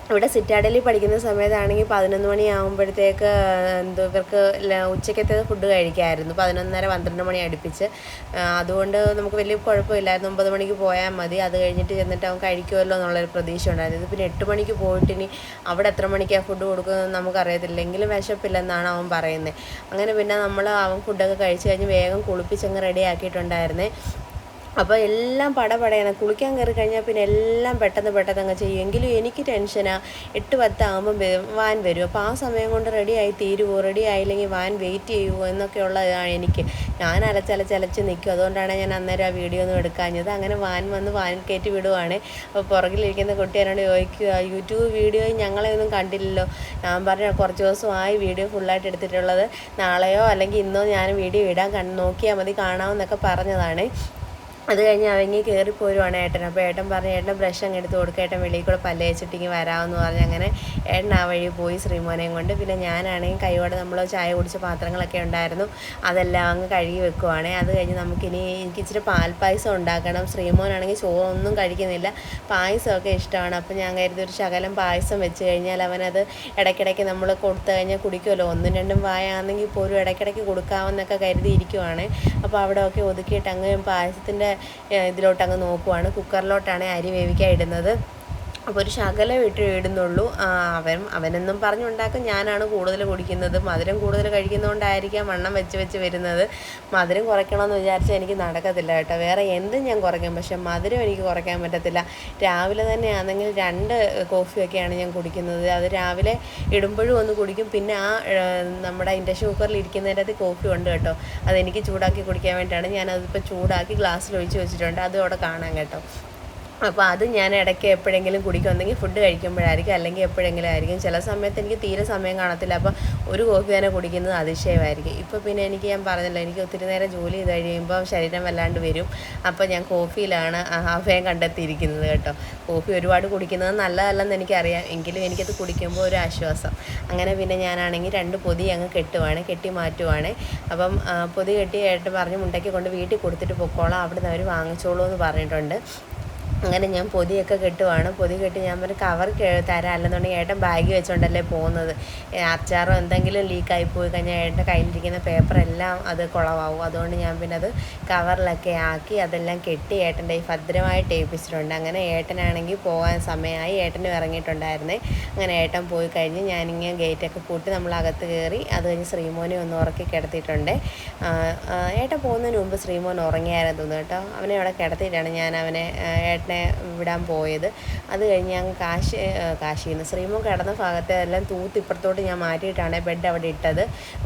ഇവിടെ സിറ്റാഡലിൽ പഠിക്കുന്ന സമയത്താണെങ്കിൽ 11 മണിയാകുമ്പോഴത്തേക്ക് ഇവർക്ക് ഉച്ചക്കത്തെ ഫുഡ് കഴിക്കാമായിരുന്നു. 11:30 12 മണി അടുപ്പിച്ച്. അതുകൊണ്ട് നമുക്ക് വലിയ കുഴപ്പമില്ലായിരുന്നു. 9 മണിക്ക് പോയാൽ മതി. അത് കഴിഞ്ഞിട്ട് ചെന്നിട്ട് അവൻ കഴിക്കുമല്ലോ എന്നുള്ളൊരു പ്രതീക്ഷ ഉണ്ടായിരുന്നു. പിന്നെ 8 മണിക്ക് പോയിട്ട് ഇനി അവിടെ എത്ര മണിക്കാണ് ഫുഡ് കൊടുക്കുന്നതെന്ന് നമുക്കറിയത്തില്ല. എങ്കിലും വിശപ്പില്ലെന്നാണ് അവൻ പറയുന്നത്. അങ്ങനെ പിന്നെ അവൻ ഫുഡൊക്കെ കഴിച്ച് കഴിഞ്ഞ് വേഗം കുളിപ്പിച്ചങ്ങ് റെഡി ആക്കിയിട്ടുണ്ടായിരുന്നേ. അപ്പോൾ എല്ലാം പടപടയാണ്. കുളിക്കാൻ കയറി കഴിഞ്ഞാൽ പിന്നെ എല്ലാം പെട്ടെന്ന് അങ്ങ് ചെയ്യും. എങ്കിലും എനിക്ക് ടെൻഷനാണ്. 8-10 ആകുമ്പം വാൻ വരും. അപ്പോൾ ആ സമയം കൊണ്ട് റെഡിയായി തീരുമോ, റെഡി ആയില്ലെങ്കിൽ വാൻ വെയിറ്റ് ചെയ്യുമോ എന്നൊക്കെയുള്ളതാണ് എനിക്ക്. ഞാൻ അലച്ചലച്ച് നിൽക്കും. അതുകൊണ്ടാണ് ഞാൻ അന്നേരം ആ വീഡിയോ ഒന്നും എടുക്കാഞ്ഞത്. അങ്ങനെ വാനിൽ കയറ്റി വിടുവാണ്. അപ്പോൾ പുറകിലിരിക്കുന്ന കുട്ടിയാരോട് ചോദിക്കുക, യൂട്യൂബ് വീഡിയോയും ഞങ്ങളെയൊന്നും കണ്ടില്ലല്ലോ. ഞാൻ പറഞ്ഞ കുറച്ച് ദിവസമായി വീഡിയോ ഫുള്ളായിട്ട് എടുത്തിട്ടുള്ളത്, നാളെയോ അല്ലെങ്കിൽ ഇന്നോ ഞാൻ വീഡിയോ ഇടാൻ നോക്കിയാൽ മതി, കാണാമെന്നൊക്കെ പറഞ്ഞതാണ്. അത് കഴിഞ്ഞ് അവങ്ങി കയറിപ്പോരുവാണ് ഏട്ടൻ. അപ്പോൾ ഏട്ടൻ പറഞ്ഞു ഏട്ടൻ ബ്രഷ് അങ്ങ് എടുത്ത് കൊടുക്കുക, ഏട്ടൻ വെളിയിൽ കൂടെ പല്ല് വെച്ചിട്ടിങ്ങി വരാമെന്ന് പറഞ്ഞ് അങ്ങനെ ഏട്ടൻ ആ വഴി പോയി ശ്രീമോനെയും കൊണ്ട്. പിന്നെ ഞാനാണെങ്കിൽ കൈയോടെ നമ്മൾ ചായ കുടിച്ച പാത്രങ്ങളൊക്കെ ഉണ്ടായിരുന്നു, അതെല്ലാം അങ്ങ് കഴുകി വെക്കുവാണ്. അത് കഴിഞ്ഞ് എനിക്ക് ഇച്ചിരി പാൽപ്പായസം ഉണ്ടാക്കണം. ശ്രീമോനാണെങ്കിൽ ചോറൊന്നും കഴിക്കുന്നില്ല, പായസമൊക്കെ ഇഷ്ടമാണ്. അപ്പോൾ ഞാൻ കരുതി ഒരു ശകലം പായസം വെച്ച് കഴിഞ്ഞാൽ അവനത് ഇടയ്ക്കിടയ്ക്ക് നമ്മൾ കൊടുത്തു കഴിഞ്ഞാൽ കുടിക്കുമല്ലോ. 1-2 വായാണെങ്കിൽ പോലും ഇടയ്ക്കിടയ്ക്ക് കൊടുക്കാമെന്നൊക്കെ കരുതിയിരിക്കുവാണ്. അപ്പോൾ അവിടെയൊക്കെ ഒതുക്കിയിട്ട് അങ്ങ് പായസത്തിൻ്റെ ഇതിലോട്ടങ്ങ് നോക്കുവാണ്. കുക്കറിലോട്ടാണ് അരി വേവിക്കാൻ ഇടുന്നത്. അപ്പോൾ ഒരു ശകലം ഇടുന്നുള്ളൂ. അവനെന്നും പറഞ്ഞുണ്ടാക്കും, ഞാനാണ് കൂടുതൽ കുടിക്കുന്നത്. മധുരം കൂടുതൽ കഴിക്കുന്നതുകൊണ്ടായിരിക്കാം വണ്ണം വെച്ച് വരുന്നത്. മധുരം കുറയ്ക്കണമെന്ന് വിചാരിച്ചാൽ എനിക്ക് നടക്കത്തില്ല കേട്ടോ. വേറെ എന്തും ഞാൻ കുറയ്ക്കാം, പക്ഷേ മധുരം എനിക്ക് കുറയ്ക്കാൻ പറ്റത്തില്ല. രാവിലെ തന്നെ ആണെങ്കിൽ 2 കോഫിയൊക്കെയാണ് ഞാൻ കുടിക്കുന്നത്. അത് രാവിലെ ഇടുമ്പോഴും ഒന്ന് കുടിക്കും. പിന്നെ നമ്മുടെ ഇൻഡക്ഷൻ കുക്കറിൽ ഇരിക്കുന്നതിൻ്റെ അത് കോഫി ഉണ്ട് കേട്ടോ. അതെനിക്ക് ചൂടാക്കി കുടിക്കാൻ വേണ്ടിയിട്ടാണ്. ഞാനതിപ്പോൾ ചൂടാക്കി ഗ്ലാസ്സിൽ ഒഴിച്ച് വെച്ചിട്ടുണ്ട്. അതും അവിടെ കാണാം കേട്ടോ. അപ്പോൾ അത് ഞാൻ ഇടയ്ക്ക് എപ്പോഴെങ്കിലും കുടിക്കും, ഒന്നെങ്കിൽ ഫുഡ് കഴിക്കുമ്പോഴായിരിക്കും, അല്ലെങ്കിൽ എപ്പോഴെങ്കിലും ആയിരിക്കും. ചില സമയത്ത് എനിക്ക് തീരെ സമയം കാണത്തില്ല, അപ്പോൾ ഒരു കോഫി തന്നെ കുടിക്കുന്നത് അതിശയമായിരിക്കും. ഇപ്പോൾ പിന്നെ ഞാൻ പറഞ്ഞല്ലോ, എനിക്ക് ഒത്തിരി നേരം ജോലി ചെയ്ത് കഴിയുമ്പോൾ ശരീരം വല്ലാണ്ട് വരും. അപ്പോൾ ഞാൻ കോഫിയിലാണ് അഭയം കണ്ടെത്തിയിരിക്കുന്നത് കേട്ടോ. കോഫി ഒരുപാട് കുടിക്കുന്നത് നല്ലതല്ലെന്ന് എനിക്കറിയാം, എങ്കിലും എനിക്കത് കുടിക്കുമ്പോൾ ഒരു ആശ്വാസം. അങ്ങനെ പിന്നെ ഞാനാണെങ്കിൽ 2 പൊതി അങ്ങ് കെട്ടി മാറ്റുവാണ്. അപ്പം പൊതി കെട്ടിയായിട്ട് പറഞ്ഞ് മുണ്ടയ്ക്ക് കൊണ്ട് വീട്ടിൽ കൊടുത്തിട്ട് പൊക്കോളാം, അവിടുന്ന് അവർ വാങ്ങിച്ചോളൂ എന്ന് പറഞ്ഞിട്ടുണ്ട്. അങ്ങനെ ഞാൻ പൊതിയൊക്കെ കെട്ടുവാണ്. പൊതി കെട്ടി ഞാൻ പറഞ്ഞ് കവർ തരാം, അല്ലെന്നുണ്ടെങ്കിൽ ഏട്ടൻ ബാഗ് വെച്ചുകൊണ്ടല്ലേ പോകുന്നത്, അച്ചാറോ എന്തെങ്കിലും ലീക്കായി പോയി കഴിഞ്ഞാൽ ഏട്ടൻ്റെ കയ്യിലിരിക്കുന്ന പേപ്പറെല്ലാം അത് കുളമാവും. അതുകൊണ്ട് ഞാൻ പിന്നെ അത് കവറിലൊക്കെ ആക്കി അതെല്ലാം കെട്ടി ഏട്ടൻ്റെ ഈ ഭദ്രമായിട്ട് ഏൽപ്പിച്ചിട്ടുണ്ട്. അങ്ങനെ ഏട്ടനാണെങ്കിൽ പോകാൻ സമയമായി, ഏട്ടനും ഇറങ്ങിയിട്ടുണ്ടായിരുന്നേ. അങ്ങനെ ഏട്ടൻ പോയി കഴിഞ്ഞ് ഞാനിങ്ങനെ ഗേറ്റൊക്കെ പൂട്ടി നമ്മളകത്ത് കയറി. അത് കഴിഞ്ഞ് ശ്രീമോനെ ഒന്ന് ഉറക്കി കിടത്തിയിട്ടുണ്ട്. ഏട്ടൻ പോകുന്നതിന് മുമ്പ് ശ്രീമോൻ ഉറങ്ങിയായിരുന്നു തോന്നുന്നു കേട്ടോ. അവനെ അവിടെ കിടത്തിയിട്ടാണ് ഞാൻ അവനെ ഏട്ടനെ വിടാൻ പോയത്. അത് കഴിഞ്ഞ് ഞാൻ കാശിയിൽ നിന്ന് ശ്രീമോൻ കിടന്ന ഭാഗത്തെ എല്ലാം ഇപ്പുറത്തോട്ട് ഞാൻ മാറ്റിയിട്ടാണ് ബെഡ് അവിടെ ഇട്ടത്.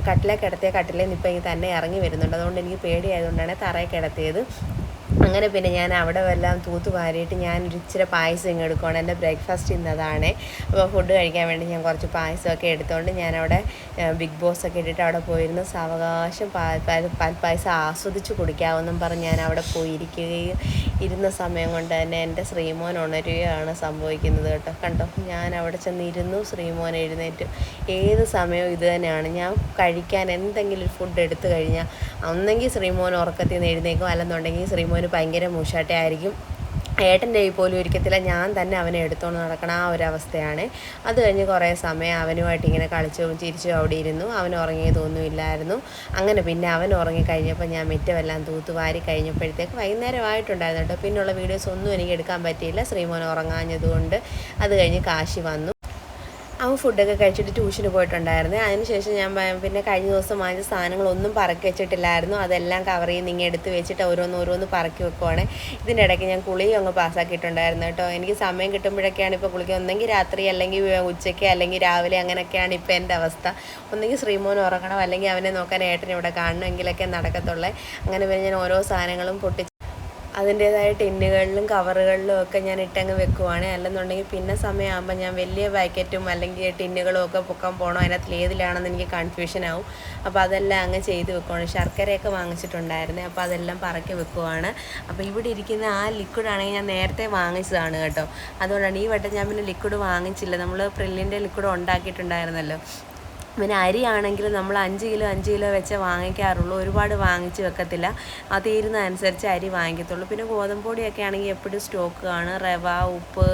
കട്ടിലെ കിടത്തിയ കട്ടിലേന്ന് ഇപ്പം തന്നെ ഇറങ്ങി വരുന്നുണ്ട്. അതുകൊണ്ട് എനിക്ക് പേടിയായതുകൊണ്ടാണ് തറയിൽ കിടത്തിയത്. അങ്ങനെ പിന്നെ ഞാൻ അവിടെ എല്ലാം വാരിയിട്ട് ഞാനൊരു ഇച്ചിരി പായസം ഇങ്ങ് എടുക്കുകയാണ്. എൻ്റെ ബ്രേക്ക്ഫാസ്റ്റ് ഇന്നതാണ്. അപ്പോൾ ഫുഡ് കഴിക്കാൻ വേണ്ടി ഞാൻ കുറച്ച് പായസമൊക്കെ എടുത്തുകൊണ്ട് ഞാനവിടെ ബിഗ് ബോസൊക്കെ ഇട്ടിട്ട് അവിടെ പോയിരുന്നു സാവകാശം പാൽപ്പായസം ആസ്വദിച്ച് കുടിക്കാമെന്നും പറഞ്ഞ് ഞാൻ അവിടെ പോയിരിക്കുകയും ഇരുന്ന സമയം കൊണ്ട് തന്നെ എൻ്റെ ശ്രീമോൻ ഉണരുകയാണ് സംഭവിക്കുന്നത് കേട്ടോ. കണ്ടോ, ഞാൻ അവിടെ ചെന്നിരുന്നു, ശ്രീമോൻ എഴുന്നേറ്റ്. ഏത് സമയവും ഇത് തന്നെയാണ്. ഞാൻ കഴിക്കാൻ എന്തെങ്കിലും ഫുഡ് എടുത്തു കഴിഞ്ഞാൽ ഒന്നെങ്കിൽ ശ്രീമോൻ ഉറക്കത്തിൽ നിന്ന് എഴുന്നേക്കും, അല്ലെന്നുണ്ടെങ്കിൽ ശ്രീമോന് ഭയങ്കര മൂശാട്ടയായിരിക്കും. ഏട്ടൻ്റെ കയ്യിൽ പോലും ഒരിക്കത്തില്ല, ഞാൻ തന്നെ അവനെ എടുത്തുകൊണ്ട് നടക്കണം, ആ ഒരവസ്ഥയാണ്. അത് കഴിഞ്ഞ് കുറേ സമയം അവനുമായിട്ട് ഇങ്ങനെ കളിച്ചും ചിരിച്ചും അവിടെ ഇരുന്നു. അവൻ ഉറങ്ങിയതൊന്നുമില്ലായിരുന്നു. അങ്ങനെ പിന്നെ അവൻ ഉറങ്ങിക്കഴിഞ്ഞപ്പോൾ ഞാൻ മുറ്റമെല്ലാം വാരി കഴിഞ്ഞപ്പോഴത്തേക്ക് വൈകുന്നേരമായിട്ടുണ്ടായിരുന്നു കേട്ടോ. പിന്നെയുള്ള വീഡിയോസ് ഒന്നും എനിക്ക് എടുക്കാൻ പറ്റിയില്ല, ശ്രീമോൻ ഉറങ്ങാഞ്ഞതുകൊണ്ട്. അത് കഴിഞ്ഞ് കാശി വന്നു. അവൻ ഫുഡൊക്കെ കഴിച്ചിട്ട് ട്യൂഷന് പോയിട്ടുണ്ടായിരുന്നു. അതിനുശേഷം ഞാൻ പിന്നെ കഴിഞ്ഞ ദിവസം വാങ്ങിച്ച സാധനങ്ങളൊന്നും പറക്കി വെച്ചിട്ടില്ലായിരുന്നു. അതെല്ലാം കവർ ചെയ്ത് ഇങ്ങനെ എടുത്ത് വെച്ചിട്ട് ഓരോന്ന് പറക്കി വെക്കുവാണ്. ഇതിൻ്റെ ഇടയ്ക്ക് ഞാൻ കുളിയും അങ്ങ് പാസ്സാക്കിയിട്ടുണ്ടായിരുന്നു കേട്ടോ. എനിക്ക് സമയം കിട്ടുമ്പോഴൊക്കെയാണ് ഇപ്പോൾ കുളിക്കുക. ഒന്നെങ്കിൽ രാത്രി, അല്ലെങ്കിൽ ഉച്ചയ്ക്ക്, അല്ലെങ്കിൽ രാവിലെ, അങ്ങനെയൊക്കെയാണ് ഇപ്പോൾ എൻ്റെ അവസ്ഥ. ഒന്നെങ്കിൽ ശ്രീമോൻ ഉറങ്ങണം, അല്ലെങ്കിൽ അവനെ നോക്കാൻ ഏട്ടൻ ഇവിടെ കാണണമെങ്കിലൊക്കെ നടക്കത്തുള്ളേ. അങ്ങനെ പിന്നെ ഞാൻ ഓരോ സാധനങ്ങളും അതിൻ്റേതായ ടിന്നുകളിലും കവറുകളിലും ഒക്കെ ഞാൻ ഇട്ടങ്ങ് വെക്കുവാണ്. അല്ലെന്നുണ്ടെങ്കിൽ പിന്നെ സമയമാകുമ്പോൾ ഞാൻ വലിയ പാക്കറ്റും അല്ലെങ്കിൽ ടിന്നുകളും ഒക്കെ പൊക്കാൻ പോകണം, അതിനകത്ത് ഏതിലാണെന്ന് എനിക്ക് കൺഫ്യൂഷൻ ആവും. അപ്പോൾ അതെല്ലാം അങ്ങ് ചെയ്ത് വെക്കുവാണ്. ശർക്കരയൊക്കെ വാങ്ങിച്ചിട്ടുണ്ടായിരുന്നു, അപ്പോൾ അതെല്ലാം പറക്കി വെക്കുവാണ്. അപ്പോൾ ഇവിടെ ഇരിക്കുന്ന ആ ലിക്വിഡാണെങ്കിൽ ഞാൻ നേരത്തെ വാങ്ങിച്ചതാണ് കേട്ടോ. അതുകൊണ്ടാണ് ഈ വട്ടം ഞാൻ പിന്നെ ലിക്വിഡ് വാങ്ങിച്ചില്ല. നമ്മൾ പ്രില്ലിൻ്റെ ലിക്വിഡ് ഉണ്ടാക്കിയിട്ടുണ്ടായിരുന്നല്ലോ. പിന്നെ അരിയാണെങ്കിൽ നമ്മൾ 5 കിലോ വെച്ച് വാങ്ങിക്കാറുള്ളൂ, ഒരുപാട് വാങ്ങിച്ച് വെക്കത്തില്ല. അത് തീരുന്നതനുസരിച്ച് അരി വാങ്ങിക്കത്തുള്ളൂ. പിന്നെ ഗോതമ്പ് പൊടിയൊക്കെ ആണെങ്കിൽ എപ്പോഴും സ്റ്റോക്ക് കാണും. റവ, ഉപ്പ്,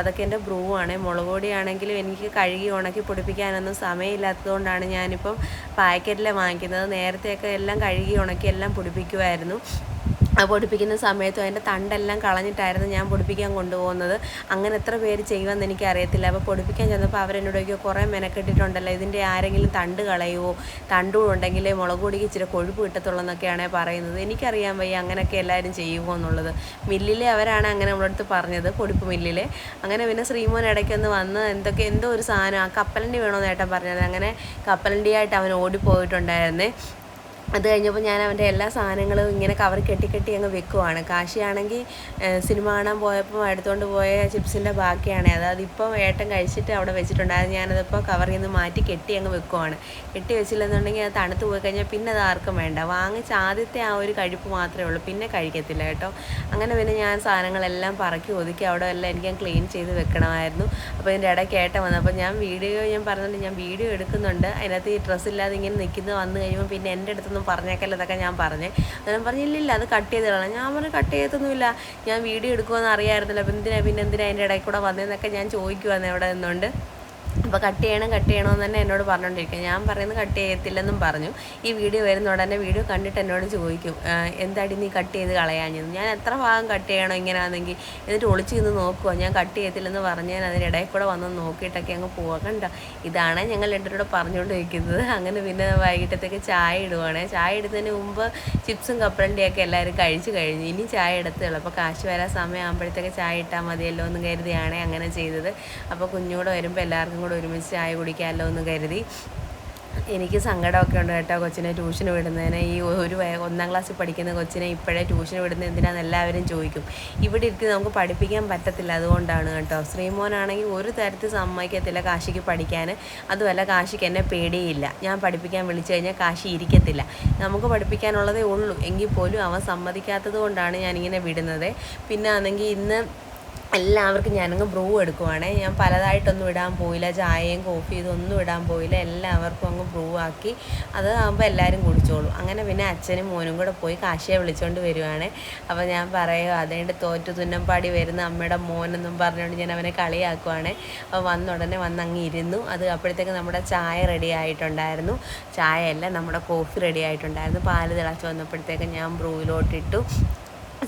അതൊക്കെ എൻ്റെ ബ്രൂ ആണ്. മുളക് പൊടിയാണെങ്കിലും എനിക്ക് കഴുകി ഉണക്കി പൊടിപ്പിക്കാനൊന്നും സമയമില്ലാത്തതുകൊണ്ടാണ് ഞാനിപ്പം പാക്കറ്റിലെ വാങ്ങിക്കുന്നത്. നേരത്തെയൊക്കെ എല്ലാം കഴുകി ഉണക്കി എല്ലാം പൊടിപ്പിക്കുമായിരുന്നു. പൊടിപ്പിക്കുന്ന സമയത്തും അതിൻ്റെ തണ്ടെല്ലാം കളഞ്ഞിട്ടായിരുന്നു ഞാൻ പൊടിപ്പിക്കാൻ കൊണ്ടുപോകുന്നത്. അങ്ങനെ എത്ര പേര് ചെയ്യുമെന്ന് എനിക്കറിയത്തില്ല. അപ്പോൾ പൊടിപ്പിക്കാൻ ചെന്നപ്പോൾ അവരെന്നോടൊക്കെ കുറേ മെനക്കെട്ടിട്ടുണ്ടല്ലോ, ഇതിൻ്റെ ആരെങ്കിലും തണ്ട് കളയുമോ, തണ്ടുണ്ടെങ്കിൽ മുളക് പൊടിക്ക് ഇച്ചിരി കൊഴുപ്പ് കിട്ടത്തുള്ളൂ എന്നൊക്കെയാണ് പറയുന്നത്. എനിക്കറിയാൻ വയ്യ അങ്ങനെയൊക്കെ എല്ലാവരും ചെയ്യുമോ എന്നുള്ളത്. മില്ലിലെ അവരാണ് അങ്ങനെ നമ്മളടുത്ത് പറഞ്ഞത്, പൊടിപ്പ് മില്ലിലെ. അങ്ങനെ പിന്നെ ശ്രീമോൻ ഇടയ്ക്കൊന്ന് വന്ന് എന്തോ ഒരു സാധനം, ആ കപ്പലണ്ടി വേണമെന്ന് ഏട്ടൻ പറഞ്ഞത്. അങ്ങനെ കപ്പലണ്ടിയായിട്ട് അവൻ ഓടിപ്പോയിട്ടുണ്ടായിരുന്നേ. അത് കഴിഞ്ഞപ്പോൾ ഞാൻ അവൻ്റെ എല്ലാ സാധനങ്ങളും ഇങ്ങനെ കവർ കെട്ടി അങ്ങ് വെക്കുവാണ്. കാശിയാണെങ്കിൽ സിനിമ കാണാൻ പോയപ്പോൾ എടുത്തുകൊണ്ട് പോയ ചിപ്സിൻ്റെ ബാക്കിയാണ്, അതിപ്പോൾ ഏട്ടൻ കഴിച്ചിട്ട് അവിടെ വെച്ചിട്ടുണ്ട്. അത് ഞാനതിപ്പോൾ കവറിൽ നിന്ന് മാറ്റി കെട്ടി അങ്ങ് വെക്കുവാണ്. കെട്ടി വെച്ചില്ലെന്നുണ്ടെങ്കിൽ അത് തണുത്ത് പോയി കഴിഞ്ഞാൽ പിന്നെ അത് ആർക്കും വേണ്ട. വാങ്ങിച്ച ആദ്യത്തെ ആ ഒരു കഴിപ്പ് മാത്രമേ ഉള്ളൂ, പിന്നെ കഴിക്കത്തില്ല കേട്ടോ. അങ്ങനെ പിന്നെ ഞാൻ സാധനങ്ങളെല്ലാം പറക്കി ഒതുക്കി അവിടെ എല്ലാം എനിക്ക് ക്ലീൻ ചെയ്ത് വെക്കണമായിരുന്നു. അപ്പോൾ ഇതിൻ്റെ ഇടയ്ക്ക് ഏട്ടൻ വന്നപ്പോൾ ഞാൻ പറഞ്ഞിട്ടുണ്ട്, ഞാൻ വീഡിയോ എടുക്കുന്നുണ്ട്, അതിനകത്ത് ഈ ഡ്രസ്സില്ലാതെ ഇങ്ങനെ നിൽക്കുന്നത് വന്നു കഴിയുമ്പോൾ പിന്നെ എൻ്റെ അടുത്തൊന്നും പറഞ്ഞേക്കല്ലോ എന്നൊക്കെ ഞാൻ പറഞ്ഞേ. അന്നേരം പറഞ്ഞില്ല, അത് കട്ട് ചെയ്ത് കളയണം. ഞാൻ പറഞ്ഞു കട്ട് ചെയ്തൊന്നുമില്ല, ഞാൻ വീഡിയോ എടുക്കുമെന്ന് അറിയാമായിരുന്നില്ല, അപ്പോൾ എന്തിനാ അതിൻ്റെ ഇടയിൽ കൂടെ വന്നതെന്നൊക്കെ ഞാൻ ചോദിക്കുവാന്ന് എവിടെ നിന്നുകൊണ്ട്. അപ്പോൾ കട്ട് ചെയ്യണമെന്ന് തന്നെ എന്നോട് പറഞ്ഞുകൊണ്ടിരിക്കുക. ഞാൻ പറയുന്നത് കട്ട് ചെയ്യത്തില്ലെന്നും പറഞ്ഞു. ഈ വീഡിയോ വരുന്ന ഉടനെ വീഡിയോ കണ്ടിട്ട് എന്നോട് ചോദിക്കും, എന്താടി നീ കട്ട് ചെയ്ത് കളയാഞ്ഞത്. ഞാൻ എത്ര ഭാഗം കട്ട് ചെയ്യണോ ഇങ്ങനെയാണെങ്കിൽ, എന്നിട്ട് ഒളിച്ച് നിന്ന് നോക്കുക. ഞാൻ കട്ട് ചെയ്യത്തില്ലെന്ന് പറഞ്ഞ് ഞാൻ അതിനിടയിൽ കൂടെ വന്ന് നോക്കിയിട്ടൊക്കെ അങ്ങ് പോവുക. കണ്ട, ഇതാണ് ഞങ്ങൾ രണ്ടുപേരോട് പറഞ്ഞുകൊണ്ടിരിക്കുന്നത്. അങ്ങനെ പിന്നെ വൈകിട്ടത്തേക്ക് ചായ ഇടുവാണ്. ചായ ഇടുന്നതിന് മുമ്പ് ചിപ്സും കപ്പലണ്ടിയൊക്കെ എല്ലാവരും കഴിച്ചു കഴിഞ്ഞു. ഇനി ചായ എടുത്തുള്ളൂ. അപ്പോൾ കാശ് വരാൻ സമയമാകുമ്പോഴത്തേക്ക് ചായ ഇട്ടാൽ മതിയല്ലോ എന്ന് കരുതിയാണ് അങ്ങനെ ചെയ്തത്. അപ്പോൾ കുഞ്ഞൂടെ വരുമ്പോൾ എല്ലാവർക്കും കൂടെ ഒരുമിച്ച് ചായ കുടിക്കാമല്ലോ എന്ന് കരുതി. എനിക്ക് സങ്കടമൊക്കെ ഉണ്ട് കേട്ടോ കൊച്ചിനെ ട്യൂഷന് വിടുന്നതിന്. ഈ ഒരു 1ാം ക്ലാസ്സിൽ പഠിക്കുന്ന കൊച്ചിനെ ഇപ്പോഴേ ട്യൂഷന് വിടുന്നത് എന്തിനാണെന്ന് എല്ലാവരും ചോദിക്കും. ഇവിടെ ഇരുത്തി നമുക്ക് പഠിപ്പിക്കാൻ പറ്റത്തില്ല, അതുകൊണ്ടാണ് കേട്ടോ. ശ്രീമോനാണെങ്കിൽ ഒരു തരത്തിൽ സമ്മതിക്കത്തില്ല കാശിക്ക് പഠിക്കാൻ. അതുമല്ല കാശിക്ക് എന്നെ പേടിയില്ല. ഞാൻ പഠിപ്പിക്കാൻ വിളിച്ചു കഴിഞ്ഞാൽ കാശി ഇരിക്കത്തില്ല. നമുക്ക് പഠിപ്പിക്കാനുള്ളതേ ഉള്ളൂ, എങ്കിൽ പോലും അവൻ സമ്മതിക്കാത്തത് കൊണ്ടാണ് ഞാനിങ്ങനെ വിടുന്നത്. പിന്നെ ആണെങ്കിൽ ഇന്ന് എല്ലാവർക്കും ഞാനങ്ങ് ബ്രൂ എടുക്കുവാണേ. ഞാൻ പലതായിട്ടൊന്നും ഇടാൻ പോയില്ല, ചായയും കോഫി ഇതൊന്നും ഇടാൻ പോയില്ല. എല്ലാവർക്കും അങ്ങ് ബ്രൂ ആക്കി. അത് ആകുമ്പോൾ എല്ലാവരും കുടിച്ചോളും. അങ്ങനെ പിന്നെ അച്ഛനും മോനും കൂടെ പോയി കാശിയെ വിളിച്ചുകൊണ്ട് വരുവാണ്. അപ്പോൾ ഞാൻ പറയുക അതേണ്ട് തോറ്റു തുന്നമ്പാടി വരുന്ന അമ്മയുടെ മോനെന്നും പറഞ്ഞുകൊണ്ട് ഞാൻ അവനെ കളിയാക്കുവാണ്. അപ്പോൾ വന്ന ഉടനെ വന്നങ്ങ് ഇരുന്നു. അത് അപ്പോഴത്തേക്ക് നമ്മുടെ ചായ റെഡി ആയിട്ടുണ്ടായിരുന്നു. ചായയല്ല, നമ്മുടെ കോഫി റെഡി ആയിട്ടുണ്ടായിരുന്നു. പാല് തിളച്ച് വന്നപ്പോഴത്തേക്ക് ഞാൻ ബ്രൂവിലോട്ടിട്ടു.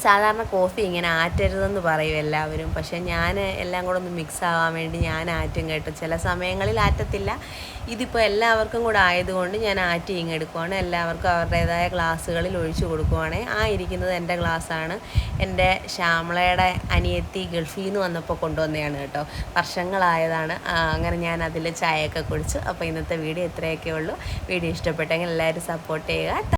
സാധാരണ കോഫി ഇങ്ങനെ ആറ്റരുതെന്ന് പറയും എല്ലാവരും, പക്ഷേ ഞാൻ എല്ലാം കൂടെ ഒന്ന് മിക്സ് ആവാൻ വേണ്ടി ഞാൻ ആറ്റും കേട്ടോ. ചില സമയങ്ങളിൽ ആറ്റത്തില്ല. ഇതിപ്പോൾ എല്ലാവർക്കും കൂടെ ആയതുകൊണ്ട് ഞാൻ ആറ്റി ഇങ്ങെടുക്കുവാണ്. എല്ലാവർക്കും അവരുടേതായ ഗ്ലാസ്സുകളിൽ ഒഴിച്ചു കൊടുക്കുവാണ്. ആ ഇരിക്കുന്നത് എൻ്റെ ഗ്ലാസ്സാണ്. എൻ്റെ ശ്യാമളയുടെ അനിയത്തി ഗൾഫിൽ നിന്ന് വന്നപ്പോൾ കൊണ്ടുവന്നതാണ് കേട്ടോ. വർഷങ്ങളായതാണ്. അങ്ങനെ ഞാൻ അതിൽ ചായയൊക്കെ കുടിച്ചു. അപ്പോൾ ഇന്നത്തെ വീഡിയോ ഇത്രയൊക്കെ ഉള്ളൂ. വീഡിയോ ഇഷ്ടപ്പെട്ടെങ്കിൽ എല്ലാവരും സപ്പോർട്ട് ചെയ്യുക.